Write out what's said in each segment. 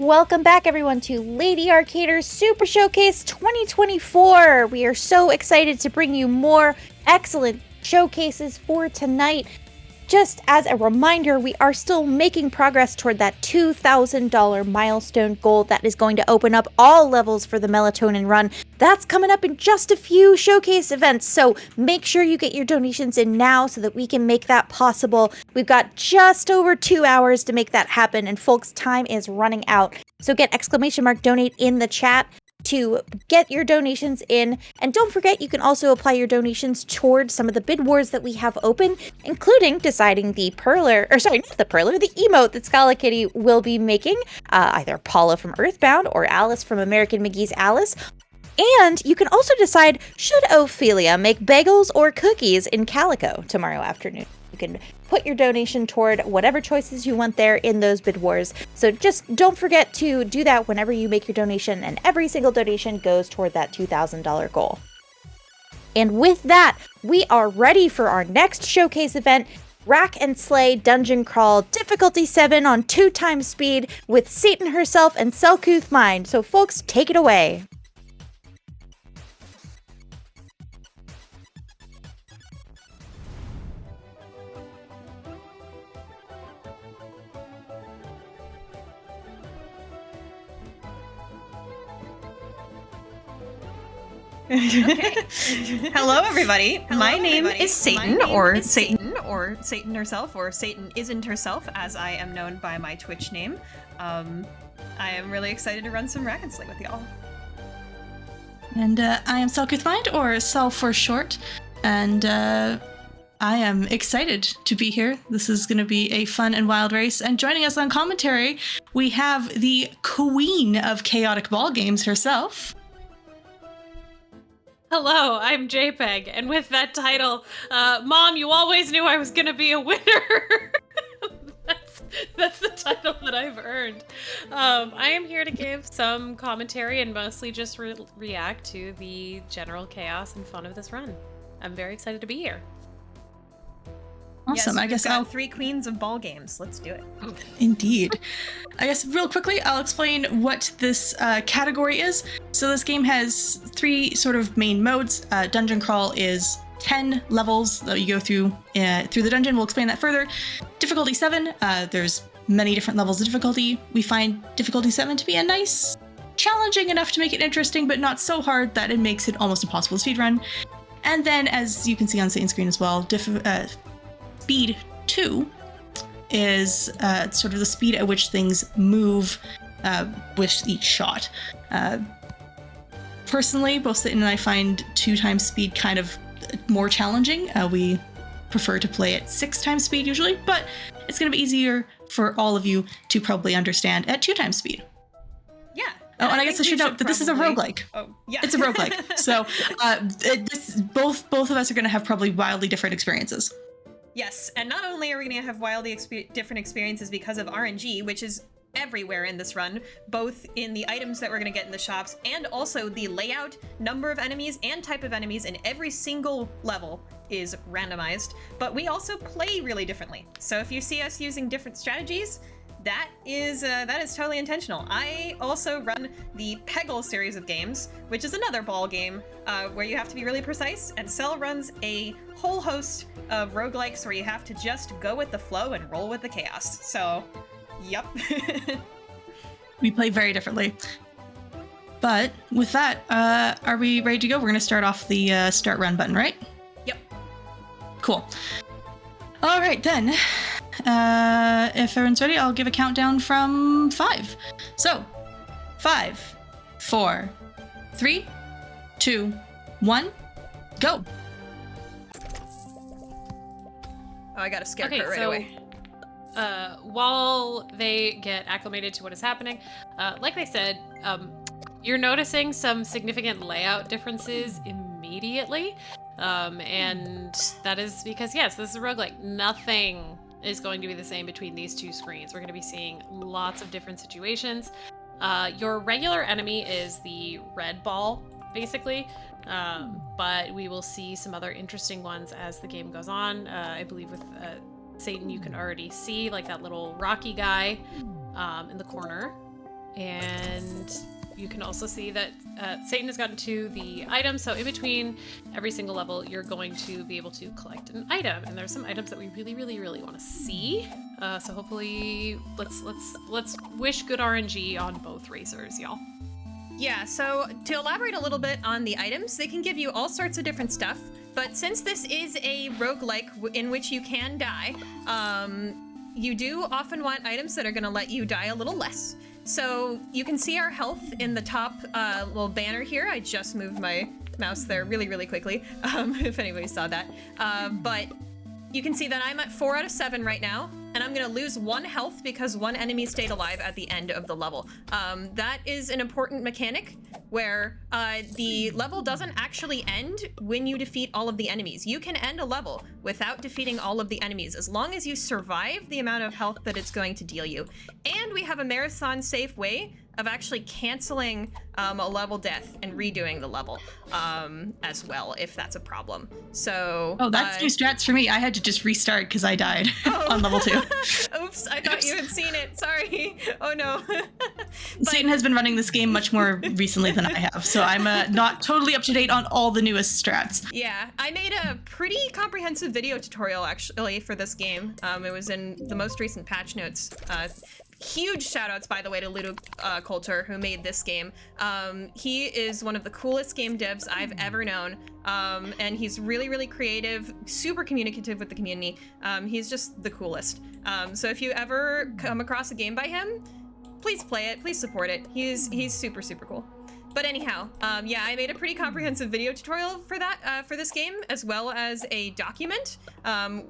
Welcome back, everyone, to Lady Arcader's Super Showcase 2024. We are so excited to bring you more excellent showcases for tonight. Just as a reminder, we are still making progress toward that $2,000 milestone goal that is going to open up all levels for the Melatonin Run. That's coming up in just a few showcase events, so make sure you get your donations in now so that we can make that possible. We've got just over 2 hours to make that happen, and folks, time is running out. So get !donate in the chat to get your donations in. And don't forget, you can also apply your donations towards some of the bid wars that we have open, including deciding the emote that Scala Kitty will be making, either Paula from Earthbound or Alice from American McGee's Alice. And you can also decide, should Ophelia make bagels or cookies in Calico tomorrow afternoon? You can put your donation toward whatever choices you want there in those bid wars. So just don't forget to do that whenever you make your donation, and every single donation goes toward that $2,000 goal. And with that, we are ready for our next showcase event, Rack and Slay Dungeon Crawl, difficulty 7 on 2x speed with Satan herself and selcouthmind. So folks, take it away. Okay. Hello, everybody. My name is Satan, or Satan herself, or Satan isn't herself, as I am known by my Twitch name. I am really excited to run some Rack and Slay with y'all. And I am selcouthmind, or Sel for short, and I am excited to be here. This is going to be a fun and wild race. And joining us on commentary, we have the queen of chaotic ball games herself. Hello, I'm Jaypeg, and with that title, Mom, you always knew I was gonna be a winner. That's the title that I've earned. I am here to give some commentary and mostly just react to the general chaos and fun of this run. I'm very excited to be here. Awesome. Yes, I guess I'll 3 queens of ball games. Let's do it. Indeed. I guess real quickly, I'll explain what this category is. So this game has 3 sort of main modes. Dungeon Crawl is 10 levels that you go through the dungeon. We'll explain that further. Difficulty 7, there's many different levels of difficulty. We find difficulty 7 to be a nice, challenging enough to make it interesting, but not so hard that it makes it almost impossible to speedrun. And then, as you can see on Satan's screen as well, Speed 2 is sort of the speed at which things move with each shot. Personally, both Satan and I find 2x speed kind of more challenging. We prefer to play at 6x speed usually, but it's going to be easier for all of you to probably understand at 2x speed. Yeah. Oh, and I guess I should note that this is a roguelike. Oh, yeah. It's a roguelike. So both of us are going to have probably wildly different experiences. Yes, and not only are we going to have wildly different experiences because of RNG, which is everywhere in this run, both in the items that we're going to get in the shops, and also the layout, number of enemies, and type of enemies in every single level is randomized, but we also play really differently. So if you see us using different strategies, that is totally intentional. I also run the Peggle series of games, which is another ball game where you have to be really precise, and Cell runs a whole host of roguelikes where you have to just go with the flow and roll with the chaos. So, yep. We play very differently. But with that, are we ready to go? We're going to start off the start run button, right? Yep. Cool. All right, then. If everyone's ready, I'll give a countdown from 5. So, 5, 4, 3, 2, 1, go. Oh, I got a scarecrow right away. While they get acclimated to what is happening, like I said, you're noticing some significant layout differences immediately. And that is because, yes, this is a roguelike. Nothing is going to be the same between these 2 screens. We're going to be seeing lots of different situations. Your regular enemy is the red ball, basically, but we will see some other interesting ones as the game goes on. I believe with Satan, you can already see like that little rocky guy in the corner. And you can also see that Satan has gotten to the item, so in between every single level, you're going to be able to collect an item. And there's some items that we really, really, really want to see. So hopefully, let's wish good RNG on both racers, y'all. Yeah, so to elaborate a little bit on the items, they can give you all sorts of different stuff. But since this is a roguelike in which you can die, you do often want items that are going to let you die a little less. So you can see our health in the top little banner here. I just moved my mouse there really, really quickly, if anybody saw that. But you can see that I'm at 4 out of 7 right now, and I'm gonna lose 1 health because 1 enemy stayed alive at the end of the level. That is an important mechanic where the level doesn't actually end when you defeat all of the enemies. You can end a level without defeating all of the enemies as long as you survive the amount of health that it's going to deal you. And we have a marathon safe way of actually canceling a level death and redoing the level as well, if that's a problem. So that's new strats for me. I had to just restart because I died on level 2. Oops, I thought you had seen it. Sorry. Oh no. Satan has been running this game much more recently than I have, so I'm not totally up to date on all the newest strats. Yeah, I made a pretty comprehensive video tutorial actually for this game. It was in the most recent patch notes. Huge shoutouts, by the way, to Ludo Coulter, who made this game. He is one of the coolest game devs I've ever known, and he's really, really creative, super communicative with the community. He's just the coolest. So if you ever come across a game by him, please play it, please support it. He's super, super cool. But anyhow, yeah, I made a pretty comprehensive video tutorial for that, for this game, as well as a document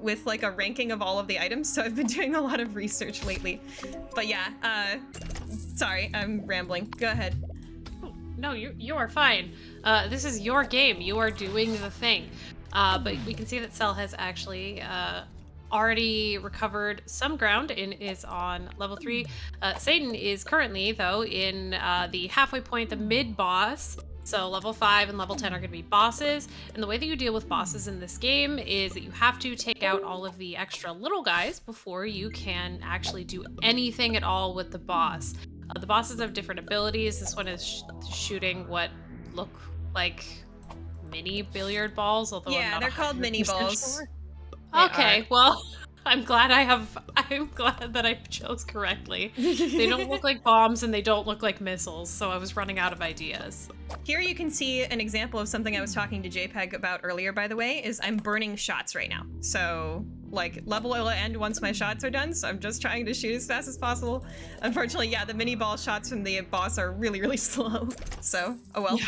with like a ranking of all of the items. So I've been doing a lot of research lately. But yeah, sorry, I'm rambling. Go ahead. No, you are fine. This is your game. You are doing the thing. But we can see that Cell has actually already recovered some ground and is on level 3. Satan is currently, though, in the halfway point, the mid-boss. So level 5 and level 10 are going to be bosses. And the way that you deal with bosses in this game is that you have to take out all of the extra little guys before you can actually do anything at all with the boss. The bosses have different abilities. This one is shooting what look like mini billiard balls, although yeah, they're called mini balls. Sure. Okay, well, I'm glad that I chose correctly. They don't look like bombs and they don't look like missiles, so I was running out of ideas. Here you can see an example of something I was talking to Jaypeg about earlier, by the way, is I'm burning shots right now. So, like, level will end once my shots are done, so I'm just trying to shoot as fast as possible. Unfortunately, yeah, the mini ball shots from the boss are really, really slow. So, oh well. Yeah.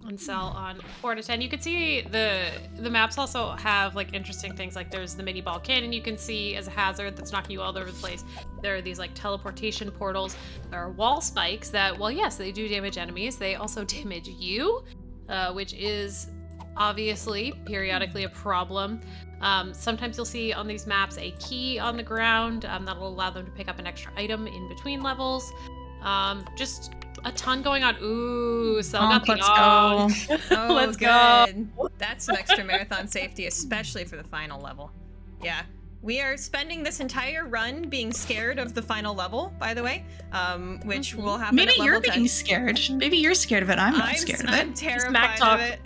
And Cell on 4 to 10. You can see the maps also have like interesting things, like there's the mini ball cannon you can see as a hazard that's knocking you all over the place. There are these like teleportation portals. There are wall spikes that, well, yes, they do damage enemies. They also damage you, which is obviously periodically a problem. Sometimes you'll see on these maps a key on the ground that'll allow them to pick up an extra item in between levels. Just a ton going on. Ooh, Cell got the let's go. Oh, let's good. That's some extra marathon safety, especially for the final level. Yeah. We are spending this entire run being scared of the final level, by the way, which will happen Maybe at level you're 10. being scared. Maybe you're scared of it. I'm not scared of it. I'm terrified of it.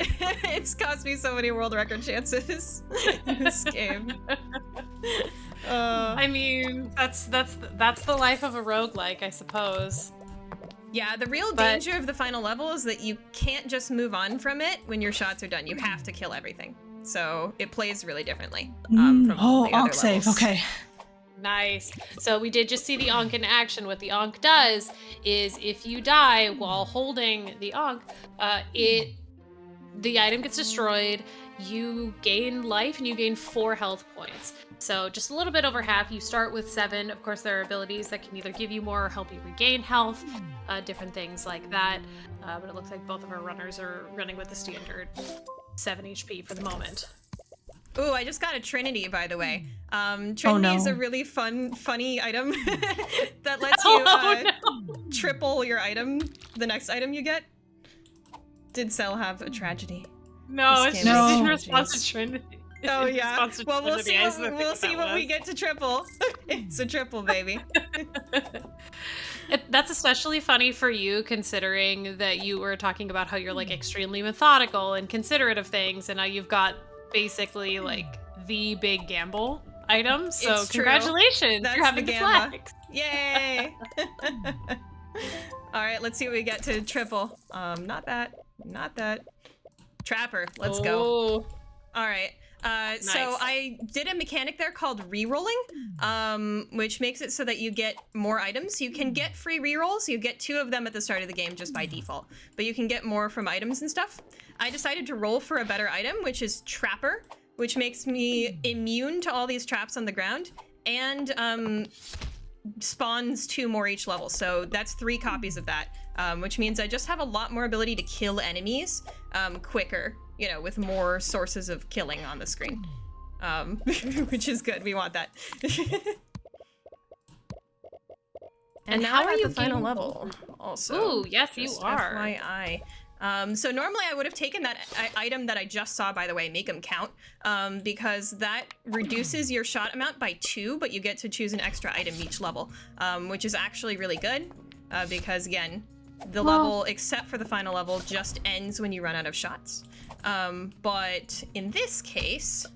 It's cost me so many world record chances in this game. I mean, that's the life of a roguelike, I suppose. Yeah, the real danger of the final level is that you can't just move on from it when your shots are done. You have to kill everything. So it plays really differently from the other save. levels. Okay. Nice. So we did just see the Ankh in action. What the Ankh does is if you die while holding the Ankh, the item gets destroyed, you gain life and you gain 4 health points. So just a little bit over half. You start with 7. Of course, there are abilities that can either give you more or help you regain health, different things like that. But it looks like both of our runners are running with the standard 7 HP for the moment. Ooh, I just got a Trinity, by the way. Trinity is a really funny item that lets you triple your item, the next item you get. Did Cell have a tragedy? No, it's just in response to Trinity. Oh yeah. Sponsored Well, we'll to the see. eyes, I We'll think see that when we was. get to triple. It's a triple, baby. That's especially funny for you, considering that you were talking about how you're like extremely methodical and considerate of things, and now you've got basically like the big gamble item. So It's true. congratulations, That's you're having the the gamma. flex. Yay! All right, let's see what we get to triple. Not that. Not that. Trapper. Let's go. Oh. All right. So Nice. I did a mechanic there called re-rolling, which makes it so that you get more items. You can get free re-rolls. You get 2 of them at the start of the game just by default, but you can get more from items and stuff. I decided to roll for a better item, which is Trapper, which makes me immune to all these traps on the ground and spawns 2 more each level. So that's 3 copies of that, which means I just have a lot more ability to kill enemies quicker, you know, with more sources of killing on the screen, which is good. We want that. and now how I are have you the final getting level also. Ooh, yes, you Just are. FYI. So normally I would have taken that item that I just saw, by the way, make them count, because that reduces your shot amount by 2, but you get to choose an extra item each level, which is actually really good, because again, the level, except for the final level, just ends when you run out of shots. But in this case,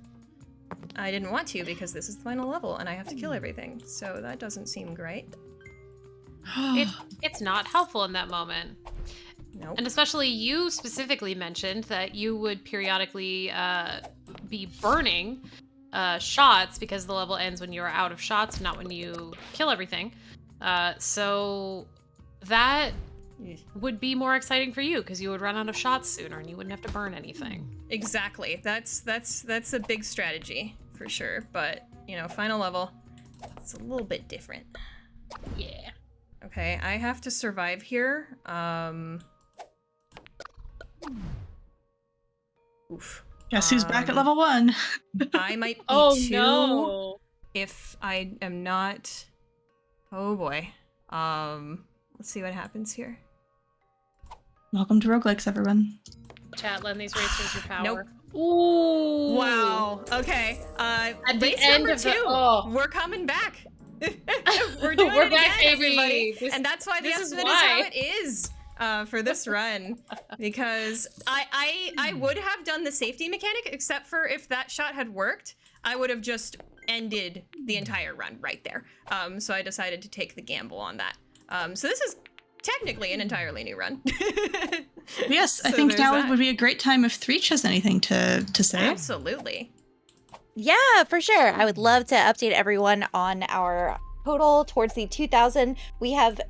I didn't want to because this is the final level and I have to kill everything, so that doesn't seem great. It's not helpful in that moment. Nope. And especially you specifically mentioned that you would periodically be burning shots because the level ends when you're out of shots, not when you kill everything. So that would be more exciting for you because you would run out of shots sooner and you wouldn't have to burn anything. Exactly. That's a big strategy for sure. But you know, final level, it's a little bit different. Yeah. Okay, I have to survive here. Oof. Guess who's back at level 1? I might be Oh 2 no. if I am not. Oh boy. Let's see what happens here. Welcome to roguelikes, everyone. Chat, lend these racers your power. Nope. Ooh. Wow. Okay. At the Race end number of 2. We're coming back. We're doing We're it back, again, baby. everybody. And that's why the this is estimate is how why. it is for this run. Because I would have done the safety mechanic, except for if that shot had worked, I would have just ended the entire run right there. So I decided to take the gamble on that. So this is technically an entirely new run. Yes, I So think there's now that. would be a great time if Threach has anything to say. Absolutely. Yeah, for sure. I would love to update everyone on our total towards the 2,000. We have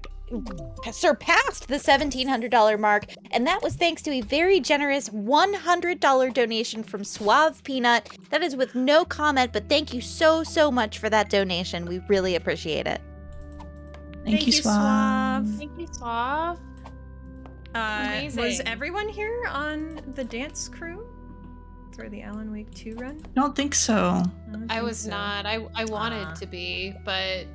surpassed the $1,700 mark, and that was thanks to a very generous $100 donation from Suave Peanut. That is with no comment, but thank you so much for that donation. We really appreciate it. Thank you, Suave. Thank you, Suave. Was Amazing. everyone here on the dance crew for the Alan Wake 2 run? Don't think so. don't I think was so. not. I wanted to be, but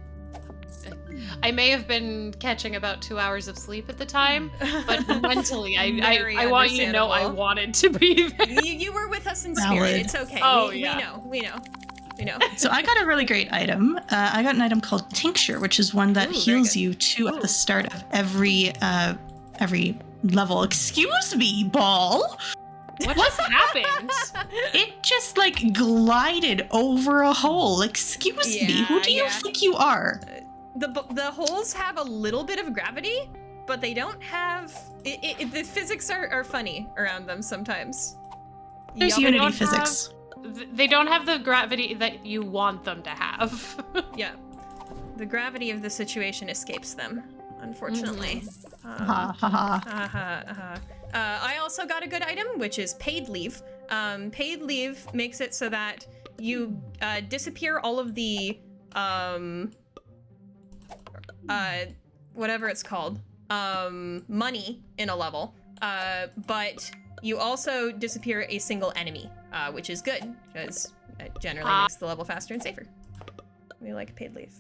I may have been catching about 2 hours of sleep at the time. But mentally, Very I want you to know I understandable. wanted to be there. You were with us in Valid. spirit. It's okay. Oh, we yeah. know. We know. So I got a really great item. I got an item called Tincture, which is one that Ooh, very heals good. you 2 at Ooh. the start of every level. Excuse me, Ball. What just happened? It just like glided over a hole. Excuse me. Who do you Yeah. think you are? The holes have a little bit of gravity, but they don't have. The physics are funny around them sometimes. There's Yup. Unity don't physics. They don't have the gravity that you want them to have. Yeah. The gravity of the situation escapes them, unfortunately. Ha ha ha. I also got a good item, which is Paid Leave. Paid Leave makes it so that you disappear all of the whatever it's called, money in a level, but you also disappear a single enemy, which is good because it generally makes the level faster and safer. We like Paid Leave.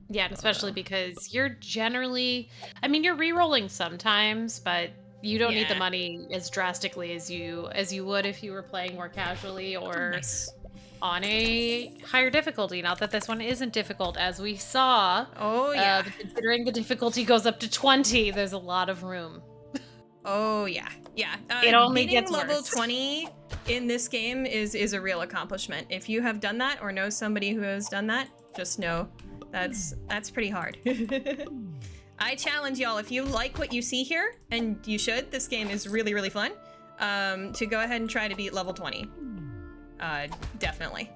Yeah, and especially because you're generally, I mean, you're re-rolling sometimes, but You don't need the Yeah. money as drastically as you would if you were playing more casually or Nice. on a higher difficulty. Not that this one isn't difficult, as we saw. Oh yeah. But considering the difficulty goes up to 20, there's a lot of room. Oh yeah. Yeah. It only Beating gets level worse. 20 in this game is a real accomplishment. If you have done that or know somebody who has done that, just know that's pretty hard. I challenge y'all, if you like what you see here, and you should, this game is really, really fun, to go ahead and try to beat level 20. Definitely.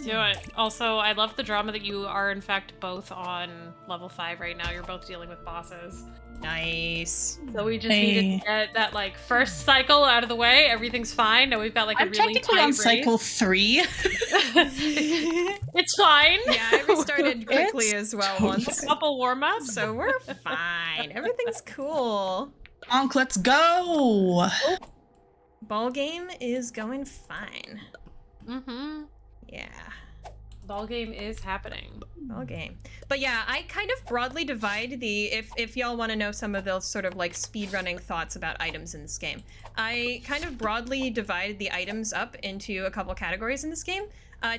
Do it. Also, I love the drama that you are, in fact, both on level 5 right now. You're both dealing with bosses. Nice. So we just needed to get that, like, first cycle out of the way. Everything's fine. Now we've got, like, I'm a really technically tight on race. cycle 3. It's fine. Yeah, I restarted quickly as well once. A couple warm-ups. So we're fine. Everything's cool. Bonk, let's go! Ball game is going fine. Mm-hmm. Yeah. Ball game is happening. Ball game. But yeah, I kind of broadly divide the, if y'all want to know some of those sort of like speedrunning thoughts about items in this game, I kind of broadly divide the items up into a couple categories in this game.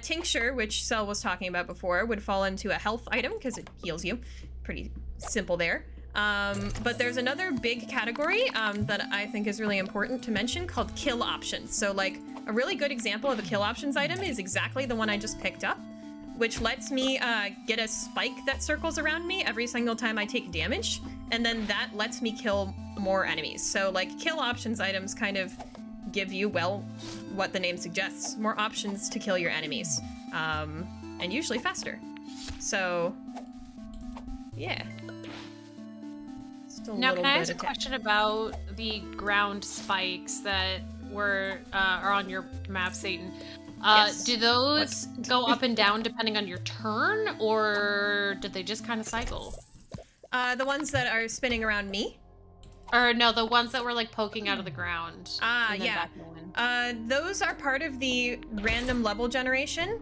Tincture, which Cell was talking about before, would fall into a health item because it heals you. Pretty simple there. But there's another big category that I think is really important to mention called kill options. So like a really good example of a kill options item is exactly the one I just picked up, which lets me get a spike that circles around me every single time I take damage, and then that lets me kill more enemies. So like kill options items kind of give you, well, what the name suggests, more options to kill your enemies, and usually faster. So yeah. Now, can I ask a question about the ground spikes that are on your map, Satan? Yes. Do those go up and down depending on your turn, or did they just kind of cycle? The ones that are spinning around me? Or no, the ones that were like poking out of the ground. and then Yeah. back in. Those are part of the random level generation.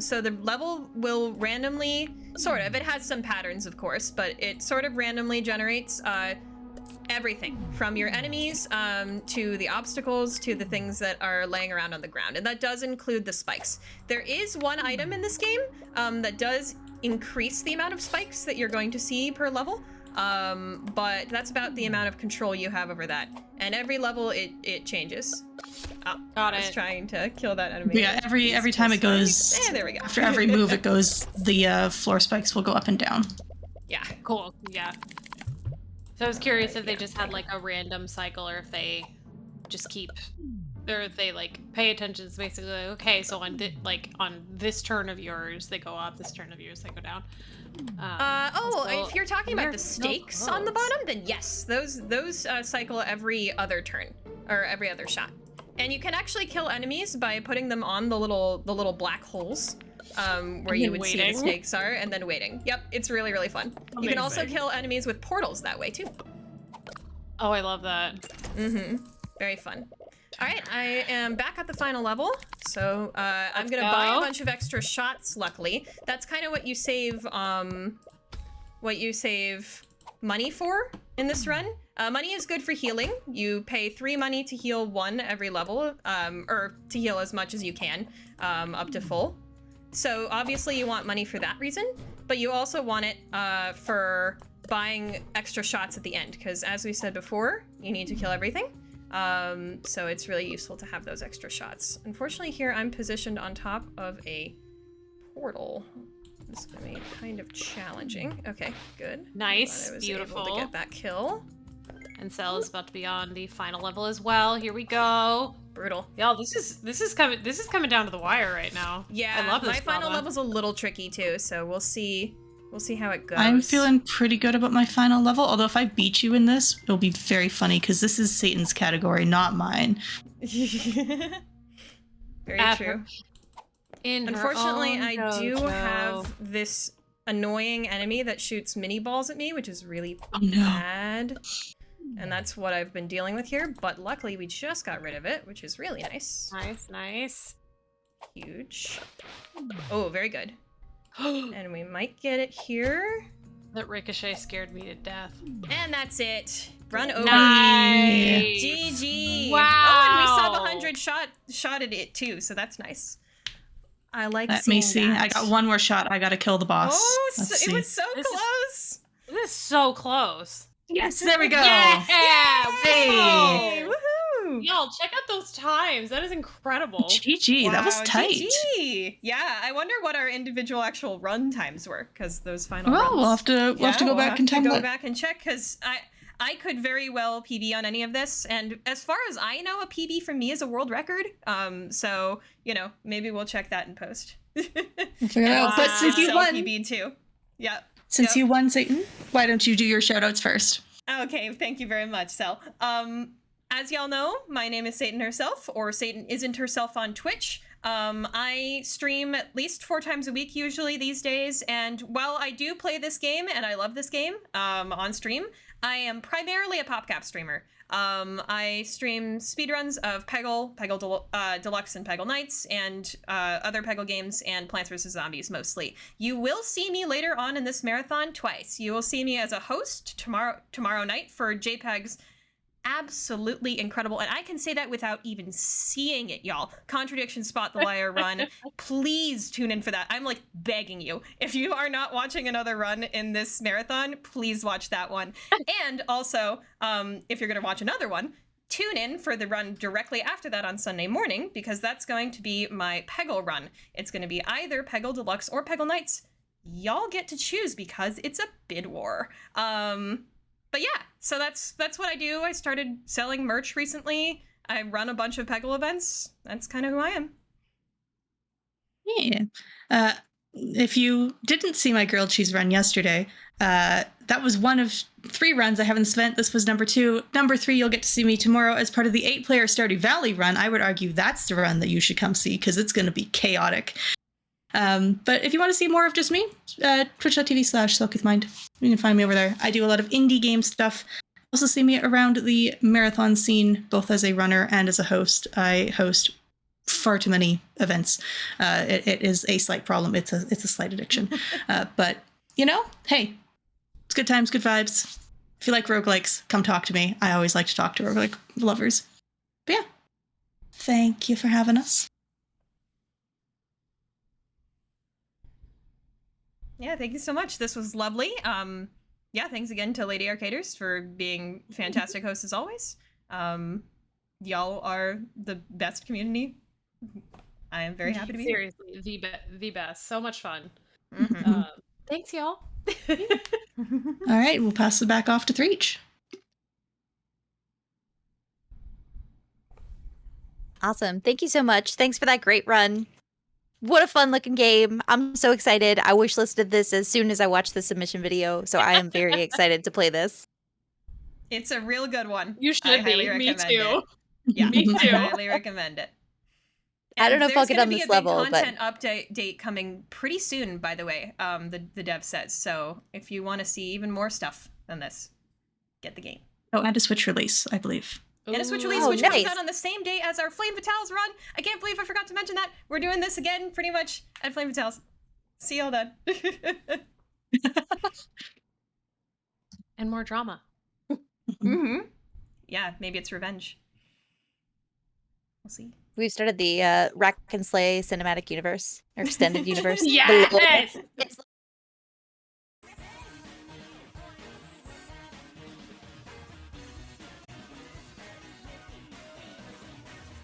So the level will randomly, sort of, it has some patterns of course, but it sort of randomly generates everything from your enemies to the obstacles to the things that are laying around on the ground. And that does include the spikes. There is one item in this game that does increase the amount of spikes that you're going to see per level. But that's about the amount of control you have over that. And every level it changes. Oh, Got I was it. trying to kill that enemy. Yeah, every time it goes, there we go. after every move it goes, the floor spikes will go up and down. Yeah. Cool. Yeah. So I was curious if they just had like a random cycle, or if they just keep, or if they like pay attention. It's basically like, okay, so on on this turn of yours they go up, this turn of yours they go down. So if you're talking about they're the so stakes on the close. bottom, then yes, those cycle every other turn or every other shot. And you can actually kill enemies by putting them on the little black holes where you would see the waiting. stakes are, and then waiting. Yep, it's really, really fun. You can also Amazing. kill enemies with portals that way too. Oh, I love that. Mm-hmm. Very fun. All right, I am back at the final level, so I'm gonna go. buy a bunch of extra shots. Luckily, that's kind of what you save. Money for in this run. Money is good for healing. You pay 3 money to heal 1 every level, or to heal as much as you can, up to full. So obviously you want money for that reason, but you also want it for buying extra shots at the end, because as we said before, you need to kill everything. So it's really useful to have those extra shots. Unfortunately here I'm positioned on top of a portal. This is gonna be kind of challenging. Okay, good. Nice, Glad I was beautiful. able to get that kill. And Cell is about to be on the final level as well. Here we go. Brutal. Y'all, this is coming down to the wire right now. Yeah, I love this my final drama. level's a little tricky too, so we'll see how it goes. I'm feeling pretty good about my final level, although if I beat you in this, it'll be very funny because this is Satan's category, not mine. Very true. In her Unfortunately, own I do dojo. have this annoying enemy that shoots mini balls at me, which is really Oh no. bad. And that's what I've been dealing with here, but luckily we just got rid of it, which is really nice. Nice. Huge. Oh, very good. And we might get it here. That ricochet scared me to death. And that's it. Run over. Nice. GG. Wow. Oh, and we saw the 100 shotted it too, so that's nice. I like Let seeing me see. that. I got one more shot. I gotta kill the boss. Oh, Let's it see. was so This is- close. This is so close. Yes, there we go. Yeah! Hey. Whoa! Woohoo! Y'all, check out those times. That is incredible. GG, that was Wow, tight. GG. Yeah, I wonder what our individual actual run times were, because those final Well, runs. we'll have to go back and go time back and check, because I could very well PB on any of this, and as far as I know, a PB for me is a world record. So maybe we'll check that in post. We'll figure it out. Also, But since you won, PB too. Yeah. since you won, Satan, why don't you do your shoutouts first? Okay, thank you very much, Sel. As y'all know, my name is SatanHerself, or Satan Isn't Herself on Twitch. I stream at least 4 times a week usually these days, and while I do play this game, and I love this game on stream, I am primarily a PopCap streamer. I stream speedruns of Peggle Deluxe and Peggle Knights, and other Peggle games, and Plants vs. Zombies mostly. You will see me later on in this marathon twice. You will see me as a host tomorrow night for Jaypeg's absolutely incredible, and I can say that without even seeing it, y'all. Contradiction Spot the Liar run. Please tune in for that. I'm like begging you. If you are not watching another run in this marathon, please watch that one. And also, if you're going to watch another one, tune in for the run directly after that on Sunday morning, because that's going to be my Peggle run. It's going to be either Peggle Deluxe or Peggle Knights. Y'all get to choose because it's a bid war. But yeah, so that's what I do. I started selling merch recently. I run a bunch of Peggle events. That's kind of who I am. Yeah. If you didn't see my grilled cheese run yesterday, that was one of 3 runs I haven't spent. This was number 2. Number 3, you'll get to see me tomorrow as part of the 8-player Stardew Valley run. I would argue that's the run that you should come see, because it's going to be chaotic. But if you want to see more of just me, twitch.tv/selcouthmind. You can find me over there. I do a lot of indie game stuff. Also see me around the marathon scene, both as a runner and as a host. I host far too many events. It is a slight problem. It's a slight addiction. But, hey, it's good times, good vibes. If you like roguelikes, come talk to me. I always like to talk to roguelike lovers. But yeah, thank you for having us. Yeah, thank you so much. This was lovely. Yeah, thanks again to Lady Arcaders for being fantastic hosts as always. Y'all are the best community. I am very happy to be here. Seriously, the best. So much fun. Mm-hmm. Thanks, y'all. All right, we'll pass it back off to Threach. Awesome. Thank you so much. Thanks for that great run. What a fun looking game. I'm so excited. I wishlisted this as soon as I watched the submission video, so I am very excited to play this. It's a real good one. You should I be. highly Me recommend too. it. Yeah, Me too. I highly recommend it. I don't know if I'll there's get on gonna be this a big level, but content update coming pretty soon, by the way. The dev says. So if you want to see even more stuff than this, get the game. Oh, and a Switch release, I believe. And a Switch release, Oh, which comes nice. out on the same day as our Flame Fatales run. I can't believe I forgot to mention that. We're doing this again, pretty much, at Flame Fatales. See y'all then. And more drama. Mm-hmm. Yeah, maybe it's revenge. We'll see. we've started the Rack and Slay cinematic universe or extended universe. Yes! It's